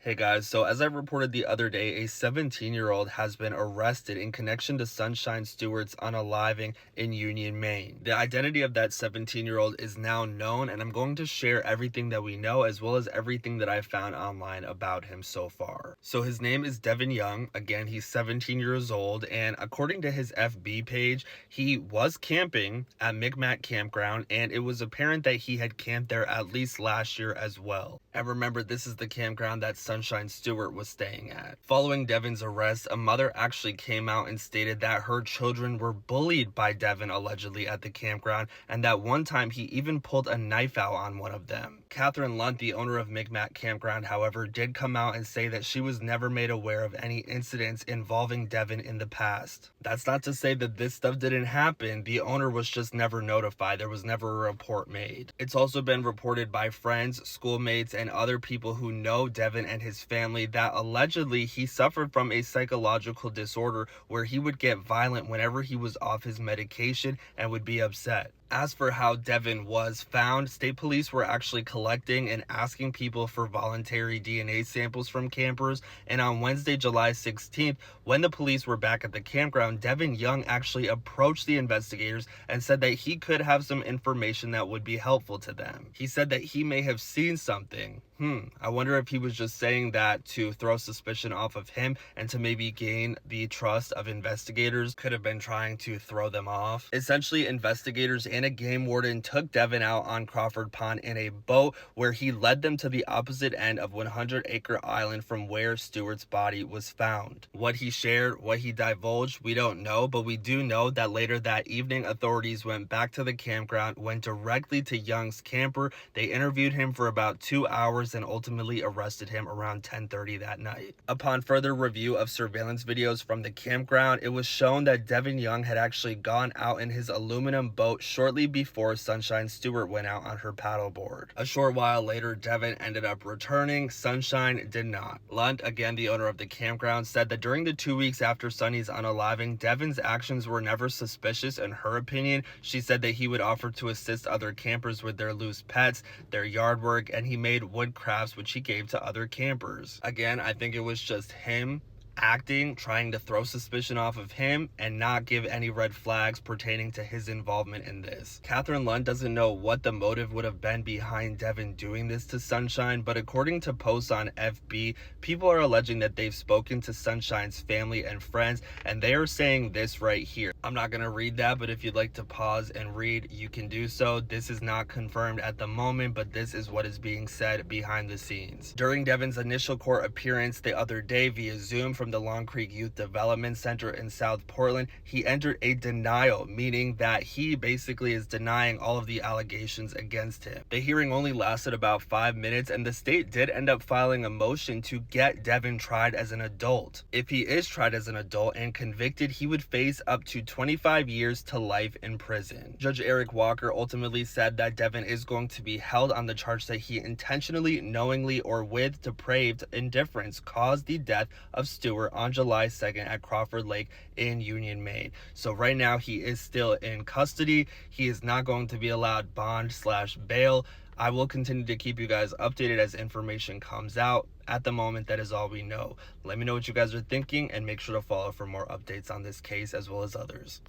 Hey guys, so as I reported the other day, a 17-year-old has been arrested in connection to Sunshine Stewart's unaliving in Union, Maine. The identity of that 17-year-old is now known, and I'm going to share everything that we know as well as everything that I found online about him so far. So his name is Devin Young. Again, he's 17 years old, and according to his FB page, he was camping at Micmac Campground, and it was apparent that he had camped there at least last year as well. And remember, this is the campground that Sunshine Stewart was staying at. Following Devin's arrest, a mother actually came out and stated that her children were bullied by Devin allegedly at the campground, and that one time he even pulled a knife out on one of them. Catherine Lunt, the owner of Micmac Campground, however, did come out and say that she was never made aware of any incidents involving Devin in the past. That's not to say that this stuff didn't happen. The owner was just never notified. There was never a report made. It's also been reported by friends, schoolmates, and other people who know Devin and his family that allegedly he suffered from a psychological disorder where he would get violent whenever he was off his medication and would be upset. As for how Devin was found, state police were actually collecting and asking people for voluntary DNA samples from campers, and on Wednesday, July 16th, when the police were back at the campground, Devin Young actually approached the investigators and said that he could have some information that would be helpful to them. He said that he may have seen something. I wonder if he was just saying that to throw suspicion off of him and to maybe gain the trust of investigators. Could have been trying to throw them off. Essentially, investigators and a game warden took Devin out on Crawford Pond in a boat where he led them to the opposite end of 100 Acre Island from where Stewart's body was found. What he shared, what he divulged, we don't know, but we do know that later that evening, authorities went back to the campground, went directly to Young's camper. They interviewed him for about 2 hours and ultimately arrested him around 10:30 that night. Upon further review of surveillance videos from the campground, it was shown that Devin Young had actually gone out in his aluminum boat shortly before Sunshine Stewart went out on her paddleboard. A short while later, Devin ended up returning. Sunshine did not. Lunt, again the owner of the campground, said that during the 2 weeks after Sunny's unaliving, Devin's actions were never suspicious in her opinion. She said that he would offer to assist other campers with their loose pets, their yard work, and he made wood crafts which he gave to other campers. Again, I think it was just him acting, trying to throw suspicion off of him and not give any red flags pertaining to his involvement in this. Catherine Lunt doesn't know what the motive would have been behind Devin doing this to Sunshine, but according to posts on FB, people are alleging that they've spoken to Sunshine's family and friends, and they are saying this right here. I'm not going to read that, but if you'd like to pause and read, you can do so. This is not confirmed at the moment, but this is what is being said behind the scenes. During Devin's initial court appearance the other day via Zoom from the Long Creek Youth Development Center in South Portland, he entered a denial, meaning that he basically is denying all of the allegations against him. The hearing only lasted about 5 minutes, and the state did end up filing a motion to get Devin tried as an adult. If he is tried as an adult and convicted, he would face up to 25 years to life in prison. Judge Eric Walker ultimately said that Devin is going to be held on the charge that he intentionally, knowingly, or with depraved indifference caused the death of Stewart on July 2nd at Crawford Lake in Union, Maine. So right now he is still in custody. He is not going to be allowed bond/bail. I will continue to keep you guys updated as information comes out. At the moment, that is all we know. Let me know what you guys are thinking and make sure to follow for more updates on this case as well as others.